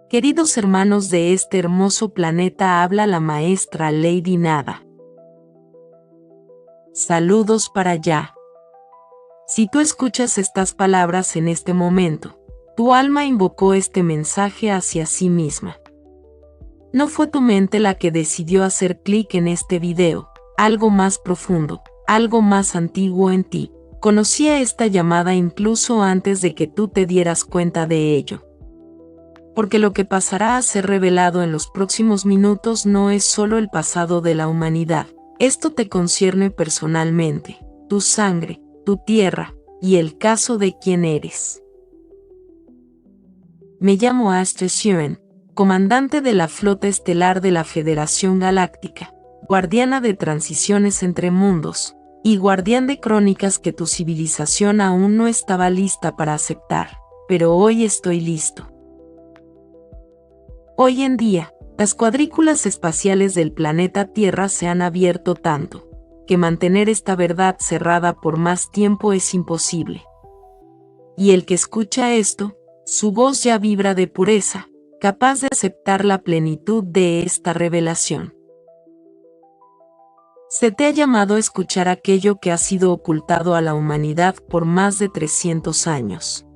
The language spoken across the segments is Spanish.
Queridos hermanos de este hermoso planeta, habla la maestra Lady Nada. Saludos para allá. Si tú escuchas estas palabras en este momento, tu alma invocó este mensaje hacia sí misma. No fue tu mente la que decidió hacer clic en este video, algo más profundo, algo más antiguo en ti. Conocía esta llamada incluso antes de que tú te dieras cuenta de ello. Porque lo que pasará a ser revelado en los próximos minutos no es solo el pasado de la humanidad. Esto te concierne personalmente, tu sangre, tu tierra, y el caso de quién eres. Me llamo Astre Sheeran, comandante de la flota estelar de la Federación Galáctica, guardiana de transiciones entre mundos, y guardián de crónicas que tu civilización aún no estaba lista para aceptar, pero hoy estoy listo. Hoy en día, las cuadrículas espaciales del planeta Tierra se han abierto tanto, que mantener esta verdad cerrada por más tiempo es imposible. Y el que escucha esto, su voz ya vibra de pureza, capaz de aceptar la plenitud de esta revelación. Se te ha llamado a escuchar aquello que ha sido ocultado a la humanidad por más de 300 años.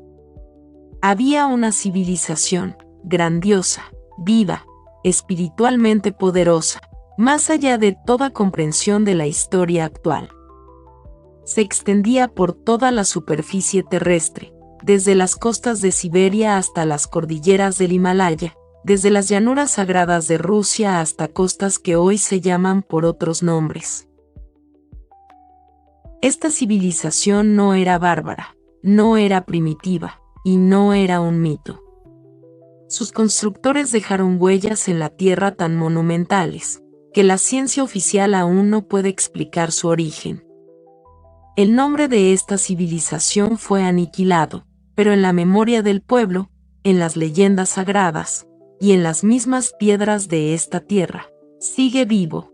Había una civilización, grandiosa, viva, espiritualmente poderosa, más allá de toda comprensión de la historia actual. Se extendía por toda la superficie terrestre, desde las costas de Siberia hasta las cordilleras del Himalaya, desde las llanuras sagradas de Rusia hasta costas que hoy se llaman por otros nombres. Esta civilización no era bárbara, no era primitiva, y no era un mito. Sus constructores dejaron huellas en la Tierra tan monumentales, que la ciencia oficial aún no puede explicar su origen. El nombre de esta civilización fue aniquilado, pero en la memoria del pueblo, en las leyendas sagradas, y en las mismas piedras de esta tierra, sigue vivo.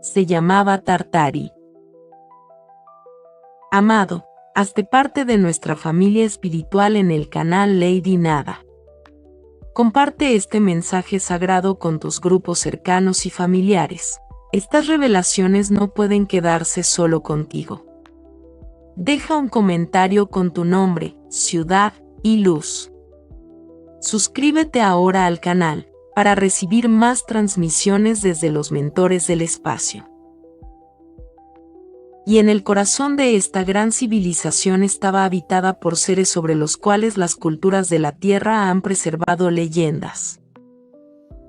Se llamaba Tartari. Amado, hazte parte de nuestra familia espiritual en el canal Lady Nada. Comparte este mensaje sagrado con tus grupos cercanos y familiares. Estas revelaciones no pueden quedarse solo contigo. Deja un comentario con tu nombre, ciudad y luz. Suscríbete ahora al canal para recibir más transmisiones desde los mentores del espacio. Y en el corazón de esta gran civilización estaba habitada por seres sobre los cuales las culturas de la Tierra han preservado leyendas.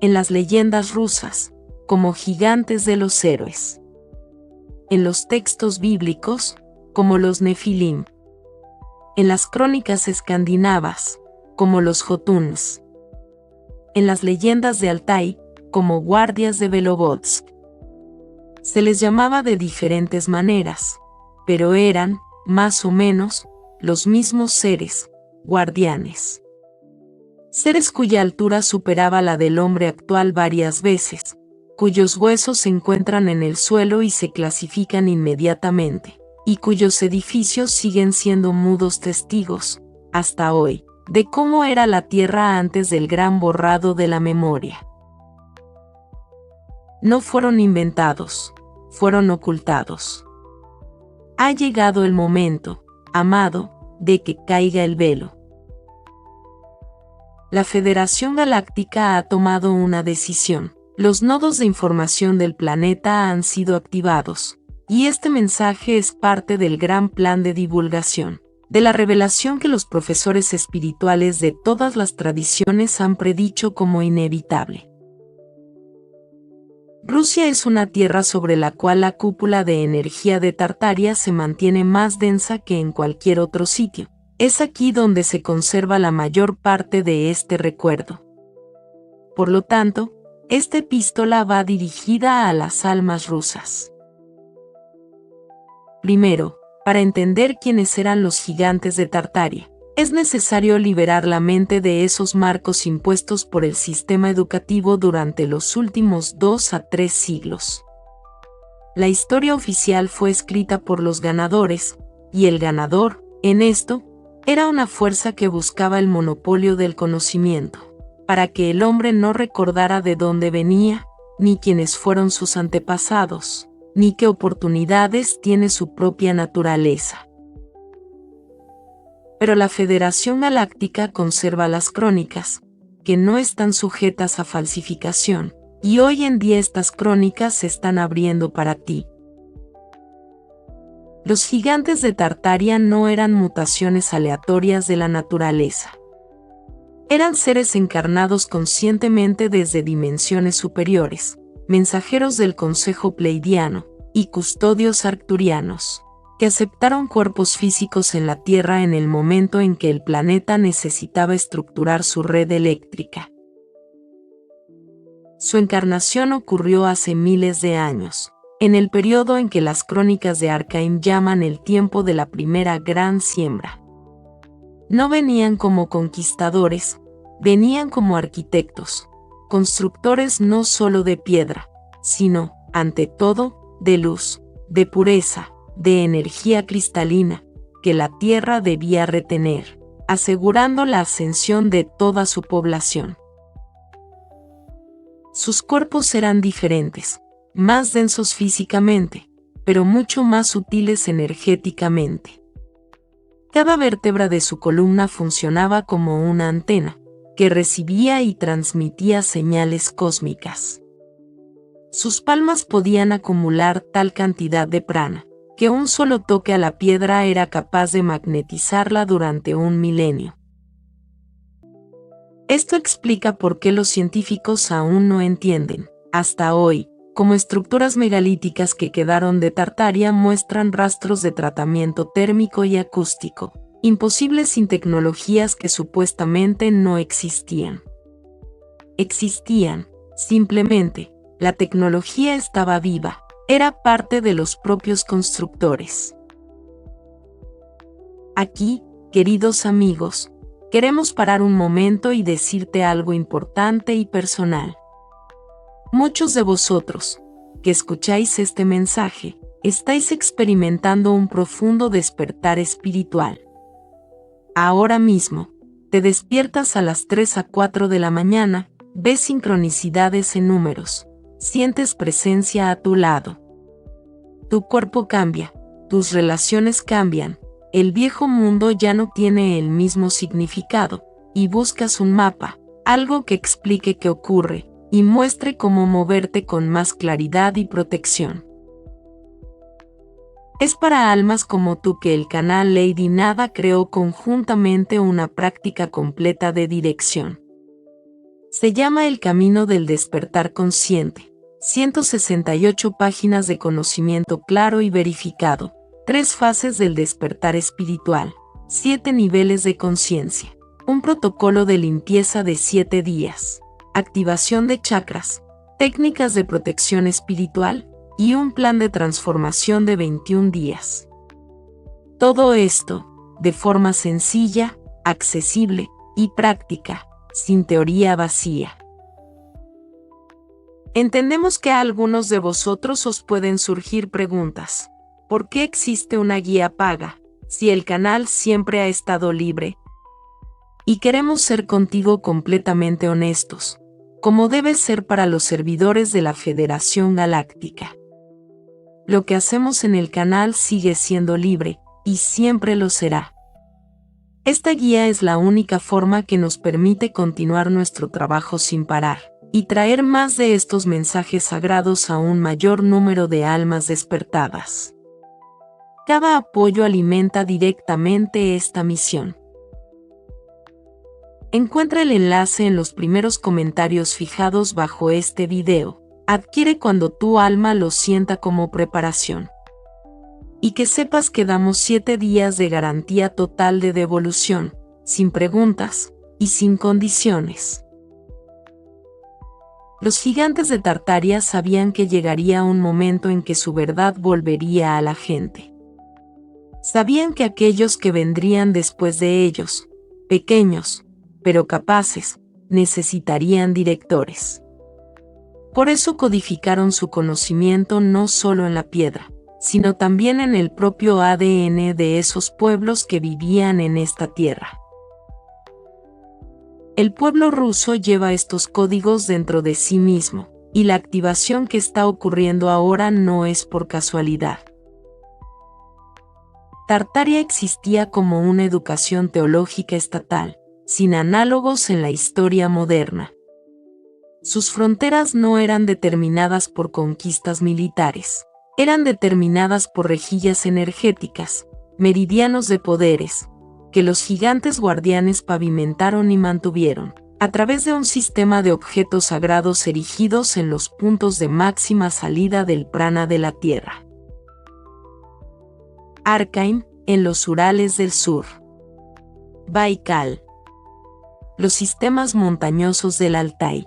En las leyendas rusas, como gigantes de los héroes. En los textos bíblicos, como los Nefilim. En las crónicas escandinavas, como los Jotuns. En las leyendas de Altai, como guardias de Belovodsk. Se les llamaba de diferentes maneras, pero eran, más o menos, los mismos seres, guardianes. Seres cuya altura superaba la del hombre actual varias veces, cuyos huesos se encuentran en el suelo y se clasifican inmediatamente, y cuyos edificios siguen siendo mudos testigos, hasta hoy, de cómo era la Tierra antes del gran borrado de la memoria. No fueron inventados, fueron ocultados. Ha llegado el momento, amado, de que caiga el velo. La Federación Galáctica ha tomado una decisión. Los nodos de información del planeta han sido activados, y este mensaje es parte del gran plan de divulgación, de la revelación que los profesores espirituales de todas las tradiciones han predicho como inevitable. Rusia es una tierra sobre la cual la cúpula de energía de Tartaria se mantiene más densa que en cualquier otro sitio. Es aquí donde se conserva la mayor parte de este recuerdo. Por lo tanto, esta epístola va dirigida a las almas rusas. Primero, para entender quiénes eran los gigantes de Tartaria, Es necesario liberar la mente de esos marcos impuestos por el sistema educativo durante los últimos 2 a 3 siglos. La historia oficial fue escrita por los ganadores, y el ganador, en esto, era una fuerza que buscaba el monopolio del conocimiento, para que el hombre no recordara de dónde venía, ni quiénes fueron sus antepasados, ni qué oportunidades tiene su propia naturaleza. Pero la Federación Galáctica conserva las crónicas, que no están sujetas a falsificación, y hoy en día estas crónicas se están abriendo para ti. Los gigantes de Tartaria no eran mutaciones aleatorias de la naturaleza. Eran seres encarnados conscientemente desde dimensiones superiores, mensajeros del Consejo Pleidiano y custodios arcturianos, que aceptaron cuerpos físicos en la Tierra en el momento en que el planeta necesitaba estructurar su red eléctrica. Su encarnación ocurrió hace miles de años, en el periodo en que las crónicas de Arcaim llaman el tiempo de la primera gran siembra. No venían como conquistadores, venían como arquitectos, constructores no solo de piedra, sino, ante todo, de luz, de pureza, de energía cristalina, que la Tierra debía retener, asegurando la ascensión de toda su población. Sus cuerpos eran diferentes, más densos físicamente, pero mucho más sutiles energéticamente. Cada vértebra de su columna funcionaba como una antena, que recibía y transmitía señales cósmicas. Sus palmas podían acumular tal cantidad de prana, que un solo toque a la piedra era capaz de magnetizarla durante un milenio. Esto explica por qué los científicos aún no entienden, hasta hoy, cómo estructuras megalíticas que quedaron de Tartaria muestran rastros de tratamiento térmico y acústico, imposibles sin tecnologías que supuestamente no existían. Existían, simplemente, la tecnología estaba viva, era parte de los propios constructores. Aquí, queridos amigos, queremos parar un momento y decirte algo importante y personal. Muchos de vosotros, que escucháis este mensaje, estáis experimentando un profundo despertar espiritual. Ahora mismo, te despiertas a las 3 a 4 de la mañana, ves sincronicidades en números, sientes presencia a tu lado. Tu cuerpo cambia, tus relaciones cambian, el viejo mundo ya no tiene el mismo significado, y buscas un mapa, algo que explique qué ocurre, y muestre cómo moverte con más claridad y protección. Es para almas como tú que el canal Lady Nada creó conjuntamente una práctica completa de dirección. Se llama El Camino del Despertar Consciente, 168 páginas de conocimiento claro y verificado, 3 fases del despertar espiritual, 7 niveles de conciencia, un protocolo de limpieza de 7 días, activación de chakras, técnicas de protección espiritual, y un plan de transformación de 21 días. Todo esto, de forma sencilla, accesible y práctica, sin teoría vacía. Entendemos que a algunos de vosotros os pueden surgir preguntas. ¿Por qué existe una guía paga, si el canal siempre ha estado libre? Y queremos ser contigo completamente honestos, como debe ser para los servidores de la Federación Galáctica. Lo que hacemos en el canal sigue siendo libre, y siempre lo será. Esta guía es la única forma que nos permite continuar nuestro trabajo sin parar, y traer más de estos mensajes sagrados a un mayor número de almas despertadas. Cada apoyo alimenta directamente esta misión. Encuentra el enlace en los primeros comentarios fijados bajo este video. Adquiere cuando tu alma lo sienta como preparación. Y que sepas que damos 7 días de garantía total de devolución, sin preguntas y sin condiciones. Los gigantes de Tartaria sabían que llegaría un momento en que su verdad volvería a la gente. Sabían que aquellos que vendrían después de ellos, pequeños, pero capaces, necesitarían directores. Por eso codificaron su conocimiento no solo en la piedra, sino también en el propio ADN de esos pueblos que vivían en esta tierra. El pueblo ruso lleva estos códigos dentro de sí mismo, y la activación que está ocurriendo ahora no es por casualidad. Tartaria existía como una educación teológica estatal, sin análogos en la historia moderna. Sus fronteras no eran determinadas por conquistas militares, eran determinadas por rejillas energéticas, meridianos de poderes, que los gigantes guardianes pavimentaron y mantuvieron, a través de un sistema de objetos sagrados erigidos en los puntos de máxima salida del prana de la Tierra. Arkaim, en los Urales del Sur. Baikal. Los sistemas montañosos del Altai.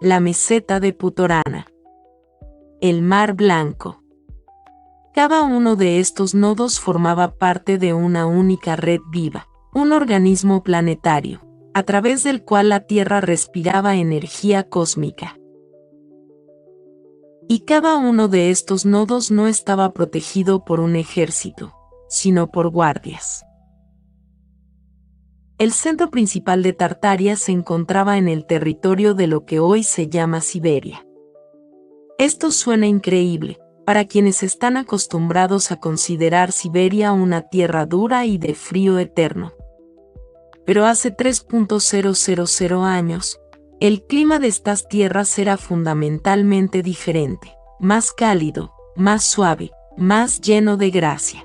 La meseta de Putorana. El Mar Blanco. Cada uno de estos nodos formaba parte de una única red viva, un organismo planetario, a través del cual la Tierra respiraba energía cósmica. Y cada uno de estos nodos no estaba protegido por un ejército, sino por guardias. El centro principal de Tartaria se encontraba en el territorio de lo que hoy se llama Siberia. Esto suena increíble para quienes están acostumbrados a considerar Siberia una tierra dura y de frío eterno. Pero hace 3.000 años, el clima de estas tierras era fundamentalmente diferente, más cálido, más suave, más lleno de gracia.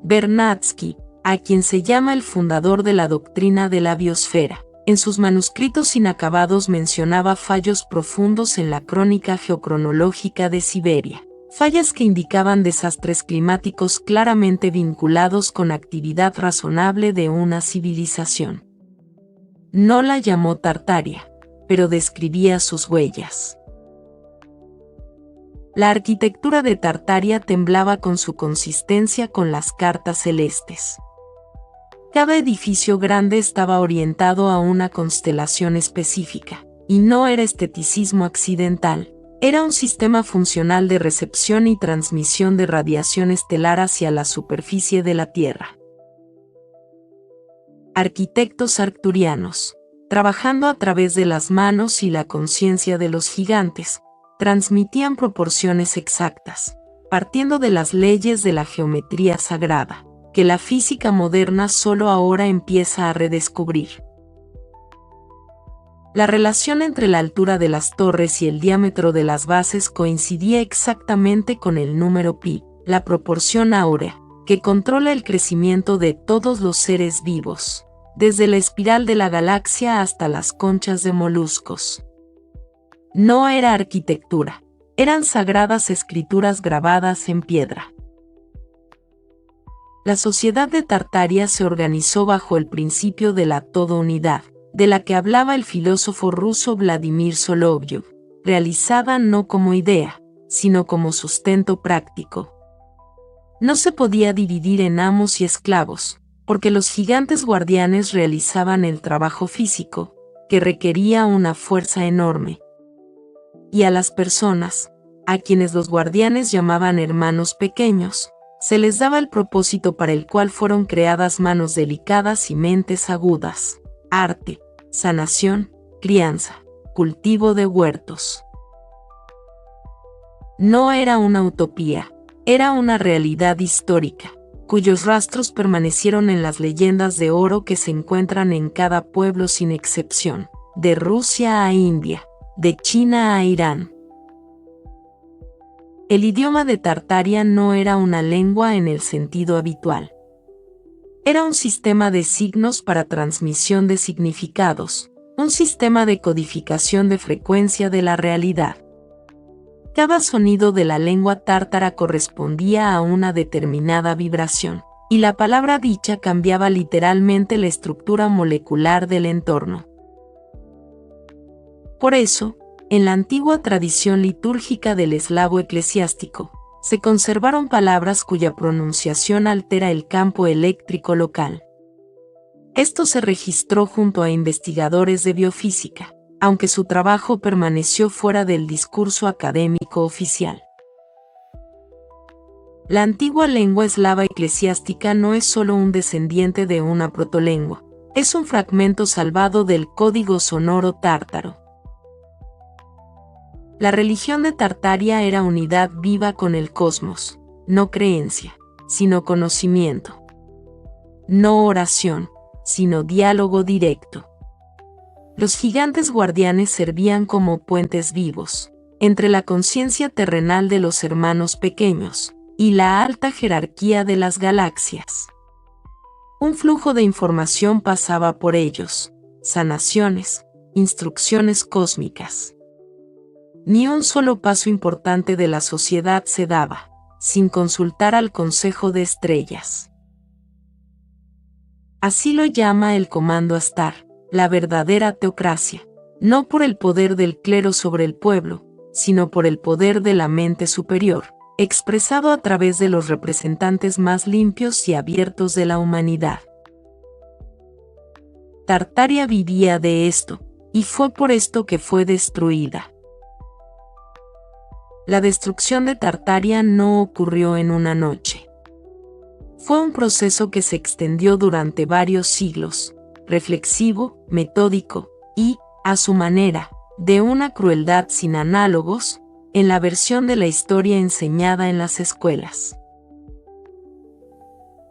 Vernadsky, a quien se llama el fundador de la doctrina de la biosfera, en sus manuscritos inacabados mencionaba fallos profundos en la crónica geocronológica de Siberia, fallas que indicaban desastres climáticos claramente vinculados con actividad razonable de una civilización. No la llamó Tartaria, pero describía sus huellas. La arquitectura de Tartaria temblaba con su consistencia con las cartas celestes. Cada edificio grande estaba orientado a una constelación específica, y no era esteticismo accidental, era un sistema funcional de recepción y transmisión de radiación estelar hacia la superficie de la Tierra. Arquitectos arcturianos, trabajando a través de las manos y la conciencia de los gigantes, transmitían proporciones exactas, partiendo de las leyes de la geometría sagrada, que la física moderna solo ahora empieza a redescubrir. La relación entre la altura de las torres y el diámetro de las bases coincidía exactamente con el número pi, la proporción áurea, que controla el crecimiento de todos los seres vivos, desde la espiral de la galaxia hasta las conchas de moluscos. No era arquitectura, eran sagradas escrituras grabadas en piedra. La sociedad de Tartaria se organizó bajo el principio de la todo-unidad, de la que hablaba el filósofo ruso Vladimir Solovyov, realizada no como idea, sino como sustento práctico. No se podía dividir en amos y esclavos, porque los gigantes guardianes realizaban el trabajo físico, que requería una fuerza enorme. Y a las personas, a quienes los guardianes llamaban hermanos pequeños, se les daba el propósito para el cual fueron creadas manos delicadas y mentes agudas: arte, sanación, crianza, cultivo de huertos. No era una utopía, era una realidad histórica, cuyos rastros permanecieron en las leyendas de oro que se encuentran en cada pueblo sin excepción, de Rusia a India, de China a Irán. El idioma de Tartaria no era una lengua en el sentido habitual. Era un sistema de signos para transmisión de significados, un sistema de codificación de frecuencia de la realidad. Cada sonido de la lengua tártara correspondía a una determinada vibración, y la palabra dicha cambiaba literalmente la estructura molecular del entorno. Por eso, en la antigua tradición litúrgica del eslavo eclesiástico, Se conservaron palabras cuya pronunciación altera el campo eléctrico local. Esto se registró junto a investigadores de biofísica, aunque su trabajo permaneció fuera del discurso académico oficial. La antigua lengua eslava eclesiástica no es solo un descendiente de una protolengua, es un fragmento salvado del código sonoro tártaro. La religión de Tartaria era unidad viva con el cosmos, no creencia, sino conocimiento. No oración, sino diálogo directo. Los gigantes guardianes servían como puentes vivos, entre la conciencia terrenal de los hermanos pequeños y la alta jerarquía de las galaxias. Un flujo de información pasaba por ellos, sanaciones, instrucciones cósmicas. Ni un solo paso importante de la sociedad se daba, sin consultar al Consejo de Estrellas. Así lo llama el Comando Astar, la verdadera teocracia, no por el poder del clero sobre el pueblo, sino por el poder de la mente superior, expresado a través de los representantes más limpios y abiertos de la humanidad. Tartaria vivía de esto, y fue por esto que fue destruida. La destrucción de Tartaria no ocurrió en una noche. Fue un proceso que se extendió durante varios siglos, reflexivo, metódico y, a su manera, de una crueldad sin análogos, en la versión de la historia enseñada en las escuelas.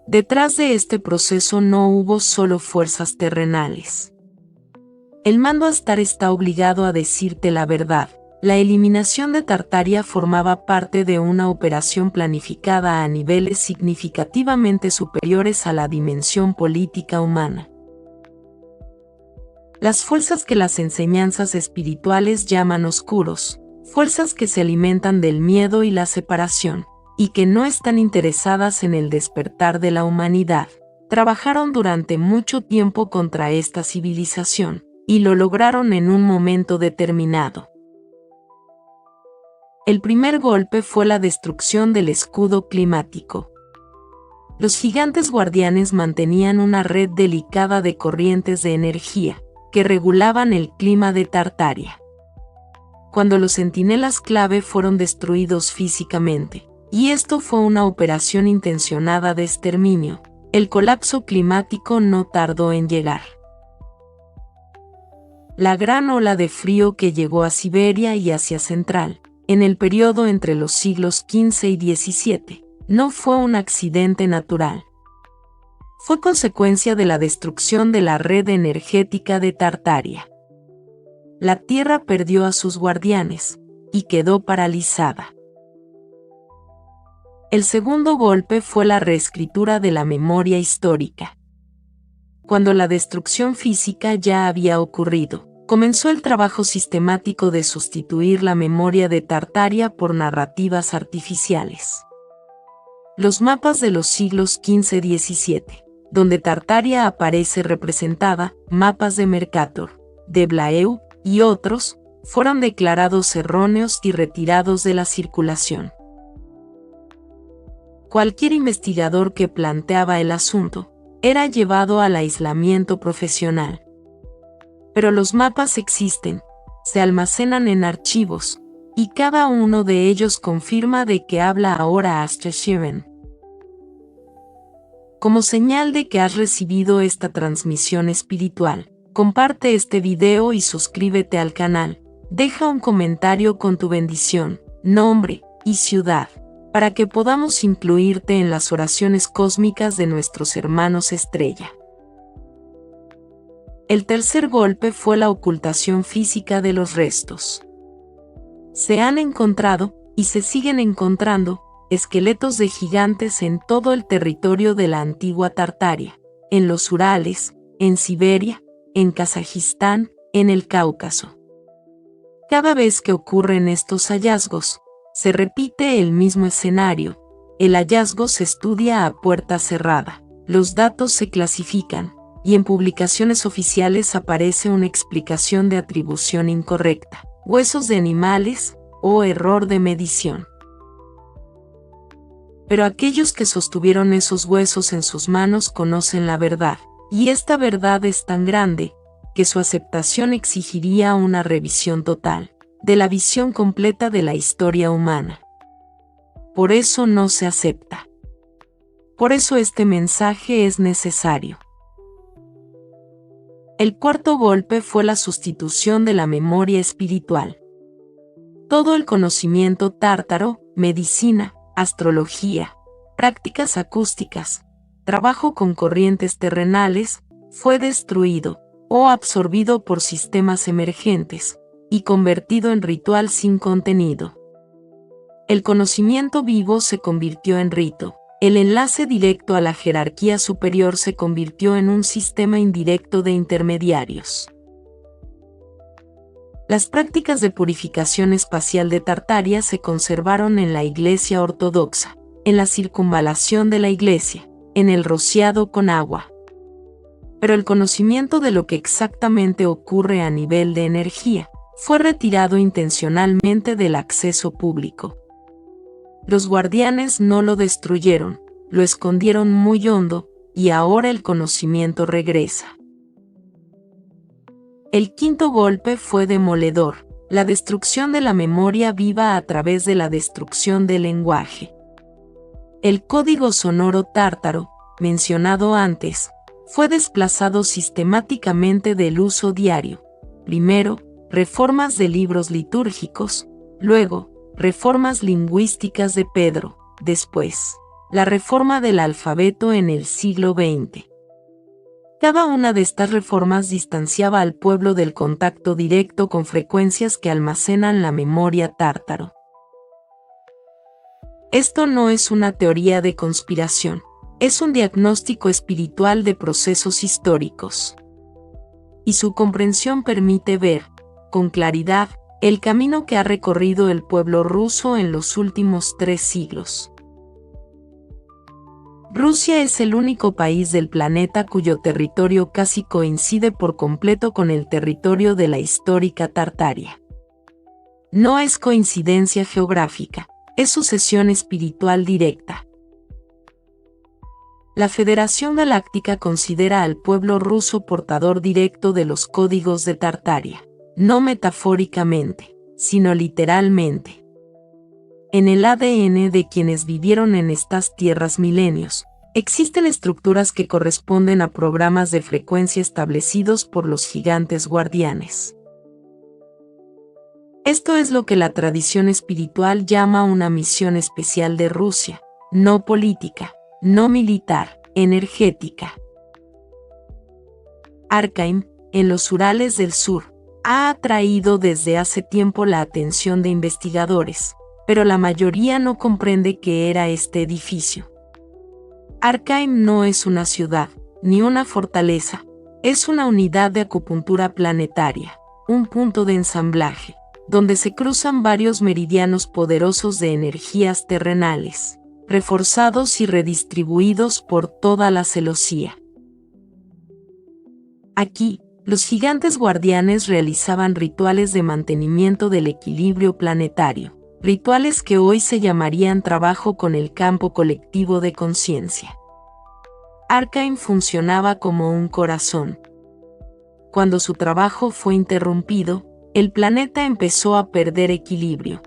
Detrás de este proceso no hubo solo fuerzas terrenales. El mando Astar está obligado a decirte la verdad. La eliminación de Tartaria formaba parte de una operación planificada a niveles significativamente superiores a la dimensión política humana. Las fuerzas que las enseñanzas espirituales llaman oscuros, fuerzas que se alimentan del miedo y la separación, y que no están interesadas en el despertar de la humanidad, trabajaron durante mucho tiempo contra esta civilización, y lo lograron en un momento determinado. El primer golpe fue la destrucción del escudo climático. Los gigantes guardianes mantenían una red delicada de corrientes de energía, que regulaban el clima de Tartaria. Cuando los centinelas clave fueron destruidos físicamente, y esto fue una operación intencionada de exterminio, el colapso climático no tardó en llegar. La gran ola de frío que llegó a Siberia y Asia Central, en el periodo entre los siglos XV y XVII, no fue un accidente natural. Fue consecuencia de la destrucción de la red energética de Tartaria. La Tierra perdió a sus guardianes, y quedó paralizada. El segundo golpe fue la reescritura de la memoria histórica. Cuando la destrucción física ya había ocurrido, comenzó el trabajo sistemático de sustituir la memoria de Tartaria por narrativas artificiales. Los mapas de los siglos XV y XVII, donde Tartaria aparece representada, mapas de Mercator, de Blaeu y otros, fueron declarados erróneos y retirados de la circulación. Cualquier investigador que planteaba el asunto era llevado al aislamiento profesional. Pero los mapas existen, se almacenan en archivos, y cada uno de ellos confirma de que habla ahora Astra Shiven. Como señal de que has recibido esta transmisión espiritual, comparte este video y suscríbete al canal. Deja un comentario con tu bendición, nombre y ciudad, para que podamos incluirte en las oraciones cósmicas de nuestros hermanos estrella. El tercer golpe fue la ocultación física de los restos. Se han encontrado, y se siguen encontrando, esqueletos de gigantes en todo el territorio de la antigua Tartaria, en los Urales, en Siberia, en Kazajistán, en el Cáucaso. Cada vez que ocurren estos hallazgos, se repite el mismo escenario. El hallazgo se estudia a puerta cerrada, los datos se clasifican, y en publicaciones oficiales aparece una explicación de atribución incorrecta, huesos de animales, o error de medición. Pero aquellos que sostuvieron esos huesos en sus manos conocen la verdad, y esta verdad es tan grande, que su aceptación exigiría una revisión total de la visión completa de la historia humana. Por eso no se acepta. Por eso este mensaje es necesario. El cuarto golpe fue la sustitución de la memoria espiritual. Todo el conocimiento tártaro, medicina, astrología, prácticas acústicas, trabajo con corrientes terrenales, fue destruido o absorbido por sistemas emergentes y convertido en ritual sin contenido. El conocimiento vivo se convirtió en rito. El enlace directo a la jerarquía superior se convirtió en un sistema indirecto de intermediarios. Las prácticas de purificación espacial de Tartaria se conservaron en la Iglesia ortodoxa, en la circunvalación de la Iglesia, en el rociado con agua. Pero el conocimiento de lo que exactamente ocurre a nivel de energía fue retirado intencionalmente del acceso público. Los guardianes no lo destruyeron, lo escondieron muy hondo, y ahora el conocimiento regresa. El quinto golpe fue demoledor, la destrucción de la memoria viva a través de la destrucción del lenguaje. El código sonoro tártaro, mencionado antes, fue desplazado sistemáticamente del uso diario. Primero, reformas de libros litúrgicos, luego, reformas lingüísticas de Pedro, después, la reforma del alfabeto en el siglo XX. Cada una de estas reformas distanciaba al pueblo del contacto directo con frecuencias que almacenan la memoria tártaro. Esto no es una teoría de conspiración, es un diagnóstico espiritual de procesos históricos. Y su comprensión permite ver, con claridad, el camino que ha recorrido el pueblo ruso en los últimos 3 siglos. Rusia es el único país del planeta cuyo territorio casi coincide por completo con el territorio de la histórica Tartaria. No es coincidencia geográfica, es sucesión espiritual directa. La Federación Galáctica considera al pueblo ruso portador directo de los códigos de Tartaria, no metafóricamente, sino literalmente. En el ADN de quienes vivieron en estas tierras milenios, existen estructuras que corresponden a programas de frecuencia establecidos por los gigantes guardianes. Esto es lo que la tradición espiritual llama una misión especial de Rusia, no política, no militar, energética. Arkaim, en los Urales del Sur, ha atraído desde hace tiempo la atención de investigadores, pero la mayoría no comprende qué era este edificio. Arkaim no es una ciudad, ni una fortaleza, es una unidad de acupuntura planetaria, un punto de ensamblaje, donde se cruzan varios meridianos poderosos de energías terrenales, reforzados y redistribuidos por toda la celosía. Aquí, los gigantes guardianes realizaban rituales de mantenimiento del equilibrio planetario, rituales que hoy se llamarían trabajo con el campo colectivo de conciencia. Arkaim funcionaba como un corazón. Cuando su trabajo fue interrumpido, el planeta empezó a perder equilibrio.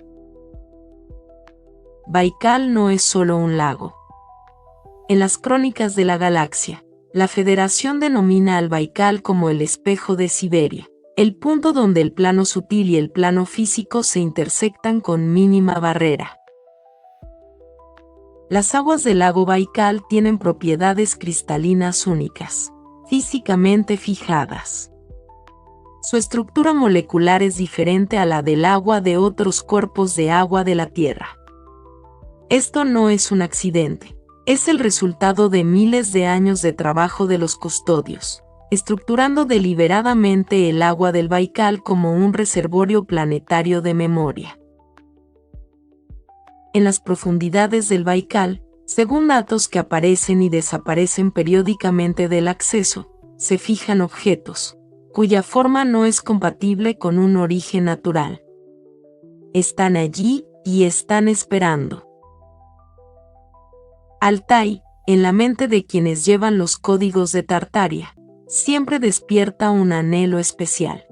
Baikal no es solo un lago. En las crónicas de la galaxia, la Federación denomina al Baikal como el espejo de Siberia, el punto donde el plano sutil y el plano físico se intersectan con mínima barrera. Las aguas del lago Baikal tienen propiedades cristalinas únicas, físicamente fijadas. Su estructura molecular es diferente a la del agua de otros cuerpos de agua de la Tierra. Esto no es un accidente, es el resultado de miles de años de trabajo de los custodios, estructurando deliberadamente el agua del Baikal como un reservorio planetario de memoria. En las profundidades del Baikal, según datos que aparecen y desaparecen periódicamente del acceso, se fijan objetos, cuya forma no es compatible con un origen natural. Están allí y están esperando. Altai, en la mente de quienes llevan los códigos de Tartaria, siempre despierta un anhelo especial.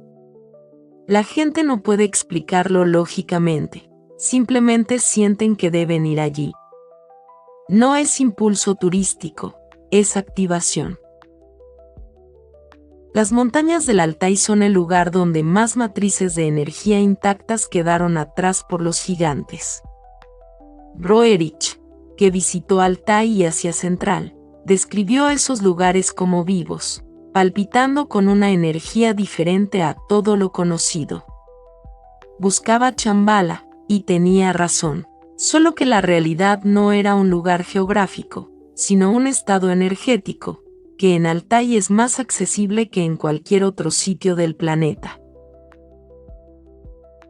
La gente no puede explicarlo lógicamente, simplemente sienten que deben ir allí. No es impulso turístico, es activación. Las montañas del Altai son el lugar donde más matrices de energía intactas quedaron atrás por los gigantes. Roerich, que visitó Altai y Asia Central, describió esos lugares como vivos, palpitando con una energía diferente a todo lo conocido. Buscaba Shambhala, y tenía razón, solo que la realidad no era un lugar geográfico, sino un estado energético, que en Altai es más accesible que en cualquier otro sitio del planeta.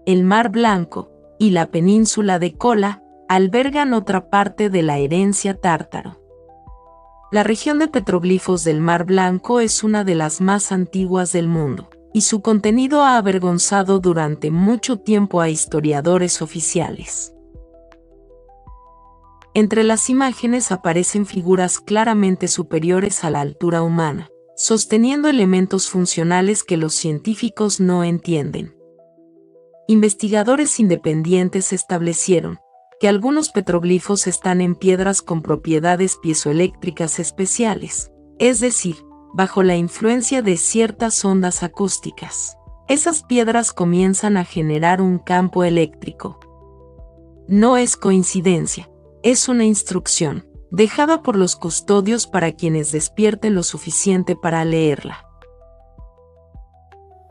El Mar Blanco y la península de Kola albergan otra parte de la herencia tártaro. La región de petroglifos del Mar Blanco es una de las más antiguas del mundo, y su contenido ha avergonzado durante mucho tiempo a historiadores oficiales. Entre las imágenes aparecen figuras claramente superiores a la altura humana, sosteniendo elementos funcionales que los científicos no entienden. Investigadores independientes establecieron que algunos petroglifos están en piedras con propiedades piezoeléctricas especiales, es decir, bajo la influencia de ciertas ondas acústicas. Esas piedras comienzan a generar un campo eléctrico. No es coincidencia. Es una instrucción, dejada por los custodios para quienes despierten lo suficiente para leerla.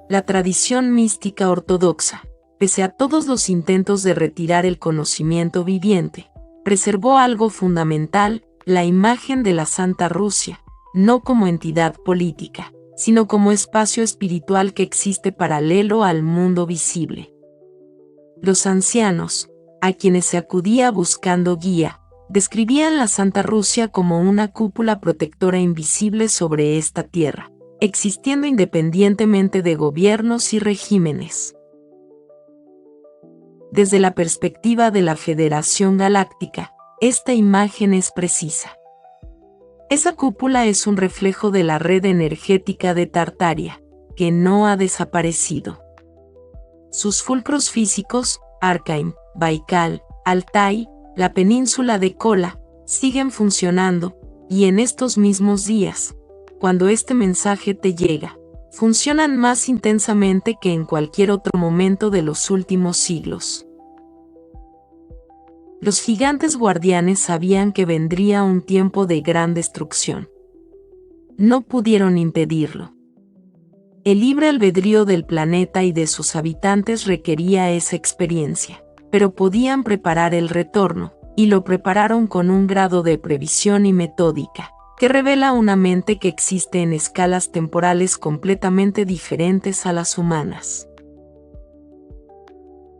La tradición mística ortodoxa, pese a todos los intentos de retirar el conocimiento viviente, preservó algo fundamental, la imagen de la Santa Rusia, no como entidad política, sino como espacio espiritual que existe paralelo al mundo visible. Los ancianos, a quienes se acudía buscando guía, describían la Santa Rusia como una cúpula protectora invisible sobre esta tierra, existiendo independientemente de gobiernos y regímenes. Desde la perspectiva de la Federación Galáctica, esta imagen es precisa. Esa cúpula es un reflejo de la red energética de Tartaria, que no ha desaparecido. Sus fulcros físicos, Arkaim, Baikal, Altai, la península de Kola, siguen funcionando, y en estos mismos días, cuando este mensaje te llega, funcionan más intensamente que en cualquier otro momento de los últimos siglos. Los gigantes guardianes sabían que vendría un tiempo de gran destrucción. No pudieron impedirlo. El libre albedrío del planeta y de sus habitantes requería esa experiencia, pero podían preparar el retorno, y lo prepararon con un grado de previsión y metódica, que revela una mente que existe en escalas temporales completamente diferentes a las humanas.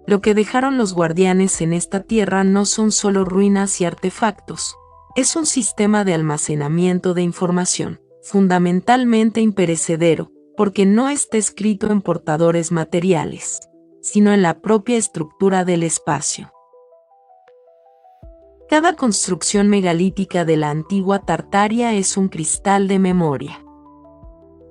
Lo que dejaron los guardianes en esta tierra no son solo ruinas y artefactos, es un sistema de almacenamiento de información, fundamentalmente imperecedero, porque no está escrito en portadores materiales, sino en la propia estructura del espacio. Cada construcción megalítica de la antigua Tartaria es un cristal de memoria.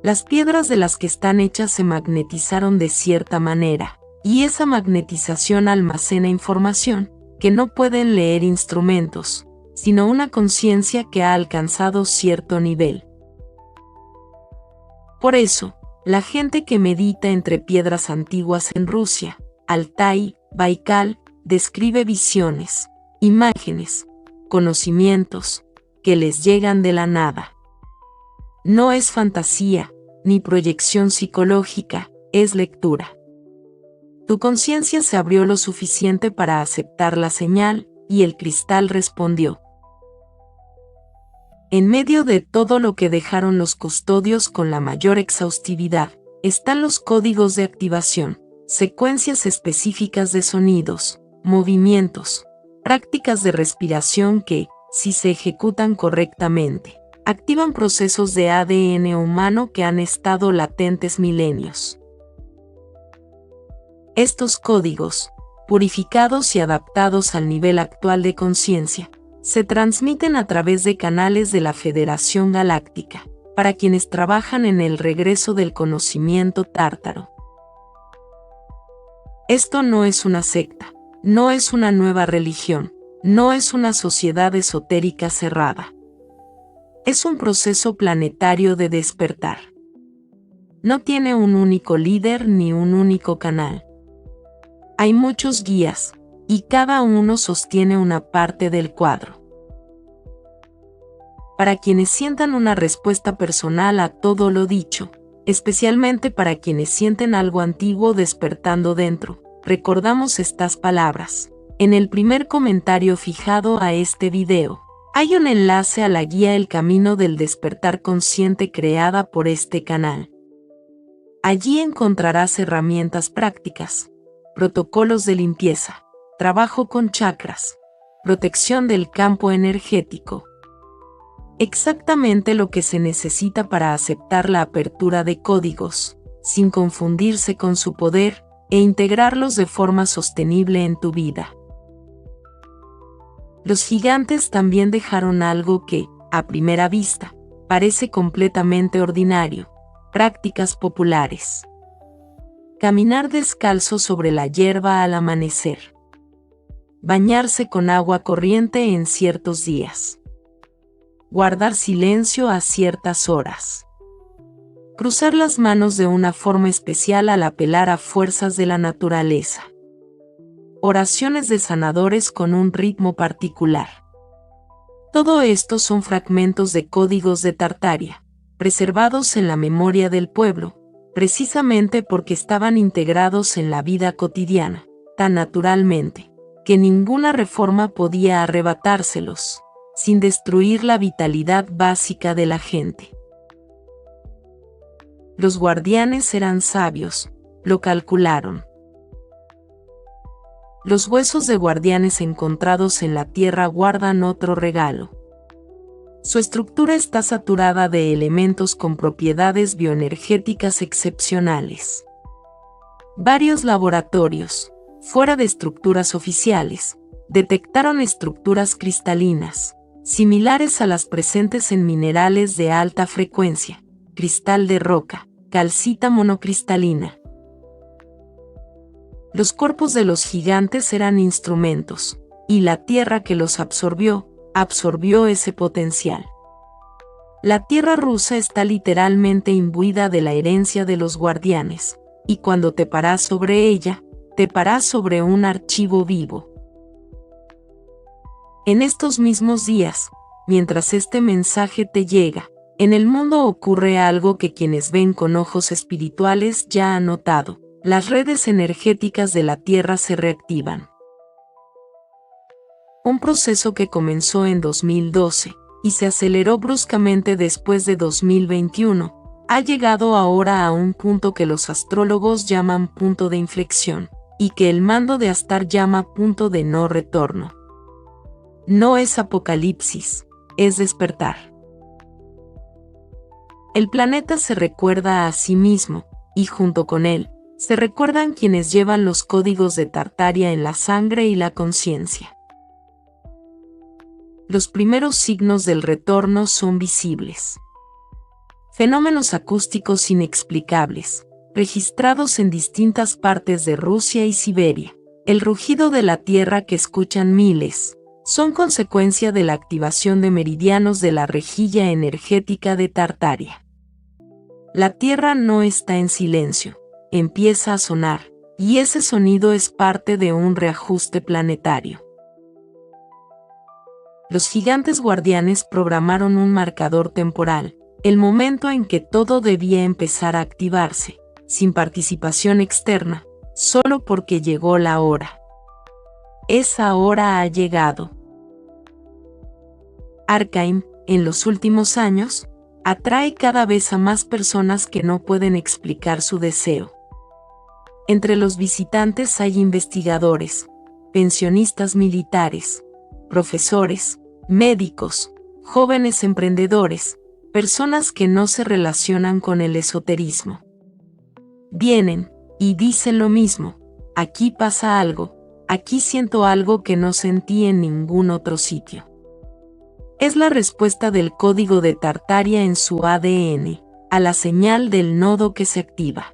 Las piedras de las que están hechas se magnetizaron de cierta manera, y esa magnetización almacena información que no pueden leer instrumentos, sino una conciencia que ha alcanzado cierto nivel. Por eso, la gente que medita entre piedras antiguas en Rusia, Altai, Baikal, describe visiones, imágenes, conocimientos, que les llegan de la nada. No es fantasía, ni proyección psicológica, es lectura. Tu conciencia se abrió lo suficiente para aceptar la señal, y el cristal respondió. En medio de todo lo que dejaron los custodios con la mayor exhaustividad, están los códigos de activación, secuencias específicas de sonidos, movimientos, prácticas de respiración que, si se ejecutan correctamente, activan procesos de ADN humano que han estado latentes milenios. Estos códigos, purificados y adaptados al nivel actual de conciencia, Se transmiten a través de canales de la Federación Galáctica, para quienes trabajan en el regreso del conocimiento tártaro. Esto no es una secta, no es una nueva religión, no es una sociedad esotérica cerrada. Es un proceso planetario de despertar. No tiene un único líder ni un único canal. Hay muchos guías, y cada uno sostiene una parte del cuadro. Para quienes sientan una respuesta personal a todo lo dicho, especialmente para quienes sienten algo antiguo despertando dentro, recordamos estas palabras. En el primer comentario fijado a este video, hay un enlace a la guía El Camino del Despertar Consciente creada por este canal. Allí encontrarás herramientas prácticas, protocolos de limpieza, trabajo con chakras, protección del campo energético. Exactamente lo que se necesita para aceptar la apertura de códigos, sin confundirse con su poder, e integrarlos de forma sostenible en tu vida. Los gigantes también dejaron algo que, a primera vista, parece completamente ordinario: prácticas populares. Caminar descalzo sobre la hierba al amanecer. Bañarse con agua corriente en ciertos días. Guardar silencio a ciertas horas. Cruzar las manos de una forma especial al apelar a fuerzas de la naturaleza. Oraciones de sanadores con un ritmo particular. Todo esto son fragmentos de códigos de Tartaria, preservados en la memoria del pueblo, precisamente porque estaban integrados en la vida cotidiana, tan naturalmente, que ninguna reforma podía arrebatárselos, sin destruir la vitalidad básica de la gente. Los guardianes eran sabios, lo calcularon. Los huesos de guardianes encontrados en la tierra guardan otro regalo. Su estructura está saturada de elementos con propiedades bioenergéticas excepcionales. Varios laboratorios, fuera de estructuras oficiales, detectaron estructuras cristalinas, similares a las presentes en minerales de alta frecuencia, cristal de roca, calcita monocristalina. Los cuerpos de los gigantes eran instrumentos, y la tierra que los absorbió ese potencial. La tierra rusa está literalmente imbuida de la herencia de los guardianes, y cuando te paras sobre ella, te paras sobre un archivo vivo. En estos mismos días, mientras este mensaje te llega, en el mundo ocurre algo que quienes ven con ojos espirituales ya han notado: las redes energéticas de la Tierra se reactivan. Un proceso que comenzó en 2012 y se aceleró bruscamente después de 2021, ha llegado ahora a un punto que los astrólogos llaman punto de inflexión, y que el mando de Astar llama punto de no retorno. No es apocalipsis, es despertar. El planeta se recuerda a sí mismo, y junto con él, se recuerdan quienes llevan los códigos de Tartaria en la sangre y la conciencia. Los primeros signos del retorno son visibles. Fenómenos acústicos inexplicables, registrados en distintas partes de Rusia y Siberia. El rugido de la tierra que escuchan miles, son consecuencia de la activación de meridianos de la rejilla energética de Tartaria. La tierra no está en silencio. Empieza a sonar, y ese sonido es parte de un reajuste planetario. Los gigantes guardianes programaron un marcador temporal, el momento en que todo debía empezar a activarse, sin participación externa, solo porque llegó la hora. Esa hora ha llegado. Arcaim, en los últimos años, atrae cada vez a más personas que no pueden explicar su deseo. Entre los visitantes hay investigadores, pensionistas militares, profesores, médicos, jóvenes emprendedores, personas que no se relacionan con el esoterismo. Vienen, y dicen lo mismo: aquí pasa algo, aquí siento algo que no sentí en ningún otro sitio. Es la respuesta del código de Tartaria en su ADN, a la señal del nodo que se activa.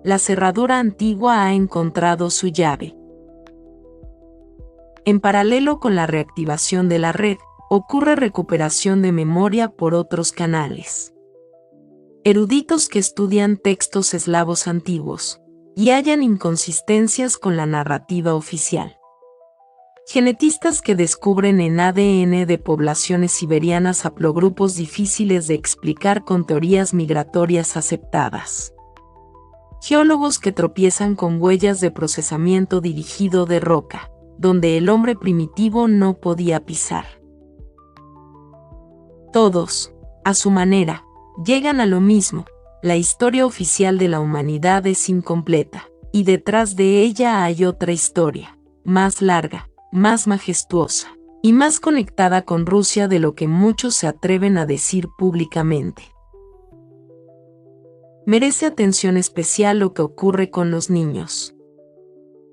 La cerradura antigua ha encontrado su llave. En paralelo con la reactivación de la red, ocurre recuperación de memoria por otros canales. Eruditos que estudian textos eslavos antiguos y hallan inconsistencias con la narrativa oficial. Genetistas que descubren en ADN de poblaciones siberianas haplogrupos difíciles de explicar con teorías migratorias aceptadas. Geólogos que tropiezan con huellas de procesamiento dirigido de roca, donde el hombre primitivo no podía pisar. Todos, a su manera, llegan a lo mismo: la historia oficial de la humanidad es incompleta, y detrás de ella hay otra historia, más larga, más majestuosa, y más conectada con Rusia de lo que muchos se atreven a decir públicamente. Merece atención especial lo que ocurre con los niños.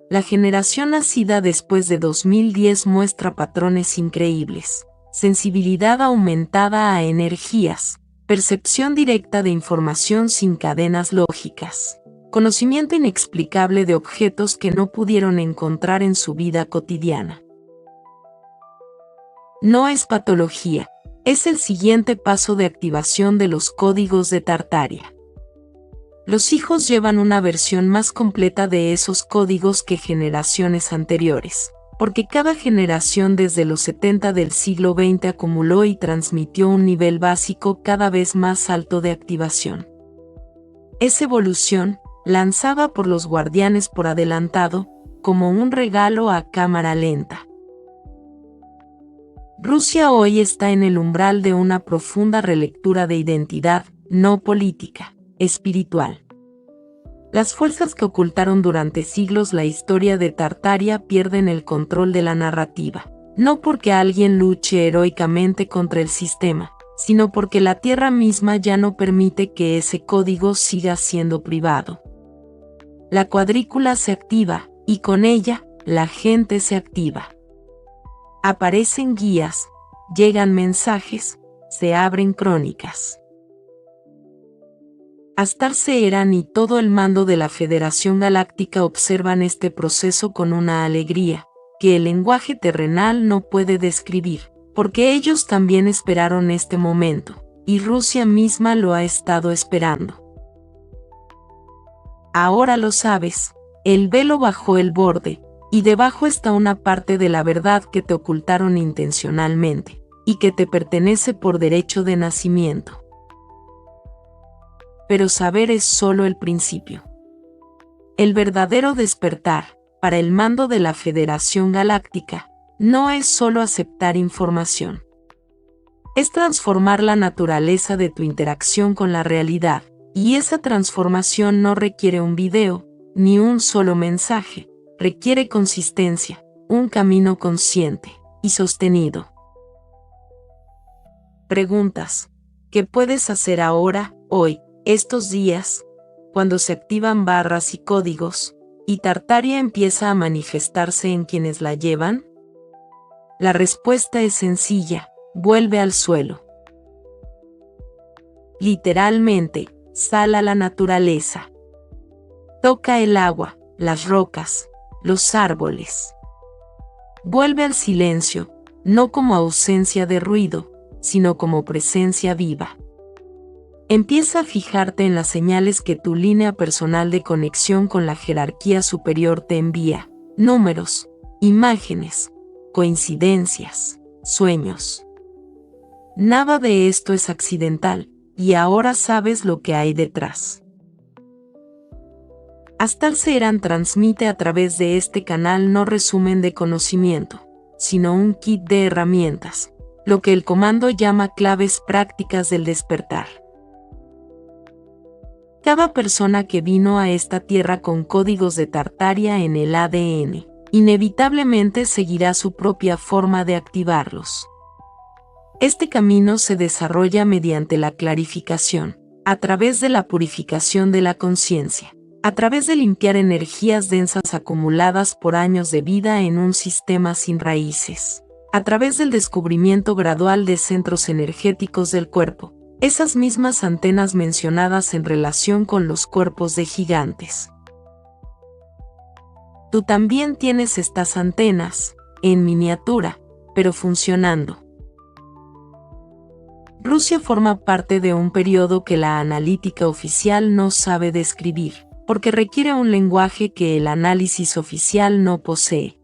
La generación nacida después de 2010 muestra patrones increíbles: sensibilidad aumentada a energías, percepción directa de información sin cadenas lógicas, conocimiento inexplicable de objetos que no pudieron encontrar en su vida cotidiana. No es patología, es el siguiente paso de activación de los códigos de Tartaria. Los hijos llevan una versión más completa de esos códigos que generaciones anteriores, porque cada generación desde los 70 del siglo XX acumuló y transmitió un nivel básico cada vez más alto de activación. Es evolución, lanzada por los guardianes por adelantado, como un regalo a cámara lenta. Rusia hoy está en el umbral de una profunda relectura de identidad, no política, espiritual. Las fuerzas que ocultaron durante siglos la historia de Tartaria pierden el control de la narrativa, no porque alguien luche heroicamente contra el sistema, sino porque la tierra misma ya no permite que ese código siga siendo privado. La cuadrícula se activa, y con ella, la gente se activa. Aparecen guías, llegan mensajes, se abren crónicas. Astar Seherán y todo el mando de la Federación Galáctica observan este proceso con una alegría que el lenguaje terrenal no puede describir, porque ellos también esperaron este momento, y Rusia misma lo ha estado esperando. Ahora lo sabes, el velo bajó el borde, y debajo está una parte de la verdad que te ocultaron intencionalmente, y que te pertenece por derecho de nacimiento. Pero saber es solo el principio. El verdadero despertar, para el mando de la Federación Galáctica, no es solo aceptar información. Es transformar la naturaleza de tu interacción con la realidad, y esa transformación no requiere un video, ni un solo mensaje, requiere consistencia, un camino consciente y sostenido. Preguntas: ¿qué puedes hacer ahora, hoy, estos días, cuando se activan barras y códigos, y Tartaria empieza a manifestarse en quienes la llevan? La respuesta es sencilla: vuelve al suelo. Literalmente, sal a la naturaleza. Toca el agua, las rocas, los árboles. Vuelve al silencio, no como ausencia de ruido, sino como presencia viva. Empieza a fijarte en las señales que tu línea personal de conexión con la jerarquía superior te envía: números, imágenes, coincidencias, sueños. Nada de esto es accidental, y ahora sabes lo que hay detrás. Astar Seherán transmite a través de este canal no resumen de conocimiento, sino un kit de herramientas, lo que el comando llama claves prácticas del despertar. Cada persona que vino a esta tierra con códigos de Tartaria en el ADN, inevitablemente seguirá su propia forma de activarlos. Este camino se desarrolla mediante la clarificación, a través de la purificación de la conciencia, a través de limpiar energías densas acumuladas por años de vida en un sistema sin raíces, a través del descubrimiento gradual de centros energéticos del cuerpo, esas mismas antenas mencionadas en relación con los cuerpos de gigantes. Tú también tienes estas antenas, en miniatura, pero funcionando. Rusia forma parte de un periodo que la analítica oficial no sabe describir, porque requiere un lenguaje que el análisis oficial no posee.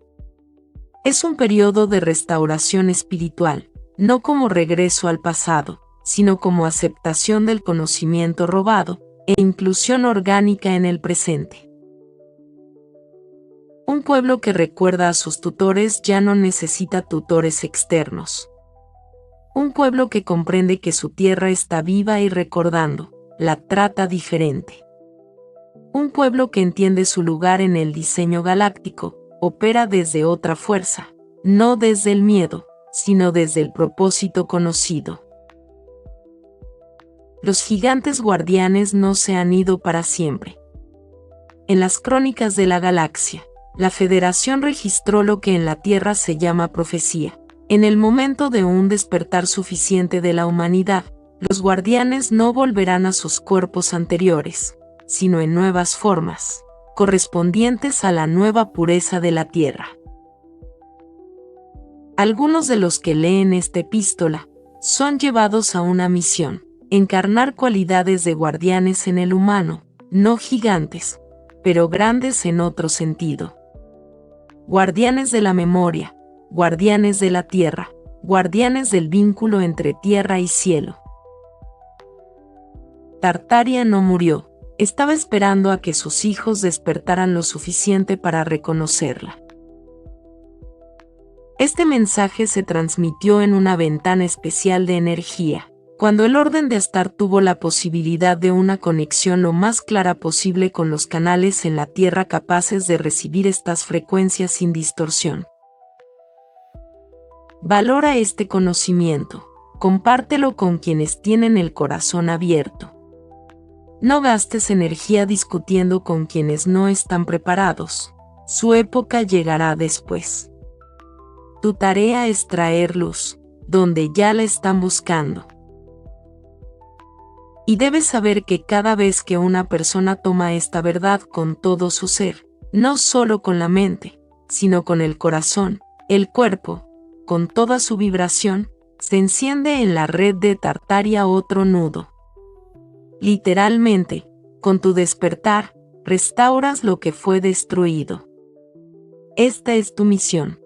Es un periodo de restauración espiritual, no como regreso al pasado, sino como aceptación del conocimiento robado, e inclusión orgánica en el presente. Un pueblo que recuerda a sus tutores ya no necesita tutores externos. Un pueblo que comprende que su tierra está viva y recordando, la trata diferente. Un pueblo que entiende su lugar en el diseño galáctico, opera desde otra fuerza, no desde el miedo, sino desde el propósito conocido. Los gigantes guardianes no se han ido para siempre. En las crónicas de la galaxia, la Federación registró lo que en la Tierra se llama profecía. En el momento de un despertar suficiente de la humanidad, los guardianes no volverán a sus cuerpos anteriores, sino en nuevas formas, correspondientes a la nueva pureza de la Tierra. Algunos de los que leen esta epístola son llevados a una misión, encarnar cualidades de guardianes en el humano, no gigantes, pero grandes en otro sentido. Guardianes de la memoria, guardianes de la tierra, guardianes del vínculo entre tierra y cielo. Tartaria no murió, estaba esperando a que sus hijos despertaran lo suficiente para reconocerla. Este mensaje se transmitió en una ventana especial de energía, cuando el orden de Astar tuvo la posibilidad de una conexión lo más clara posible con los canales en la Tierra capaces de recibir estas frecuencias sin distorsión. Valora este conocimiento, compártelo con quienes tienen el corazón abierto. No gastes energía discutiendo con quienes no están preparados, su época llegará después. Tu tarea es traer luz, donde ya la están buscando. Y debes saber que cada vez que una persona toma esta verdad con todo su ser, no solo con la mente, sino con el corazón, el cuerpo, con toda su vibración, se enciende en la red de Tartaria otro nudo. Literalmente, con tu despertar, restauras lo que fue destruido. Esta es tu misión.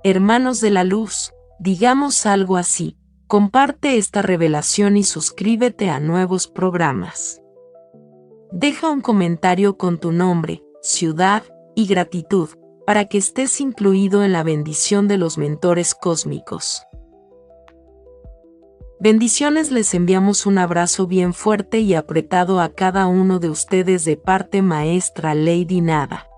Hermanos de la luz, digamos algo así. Comparte esta revelación y suscríbete a nuevos programas. Deja un comentario con tu nombre, ciudad y gratitud, para que estés incluido en la bendición de los mentores cósmicos. Bendiciones, les enviamos un abrazo bien fuerte y apretado a cada uno de ustedes de parte maestra Lady Nada.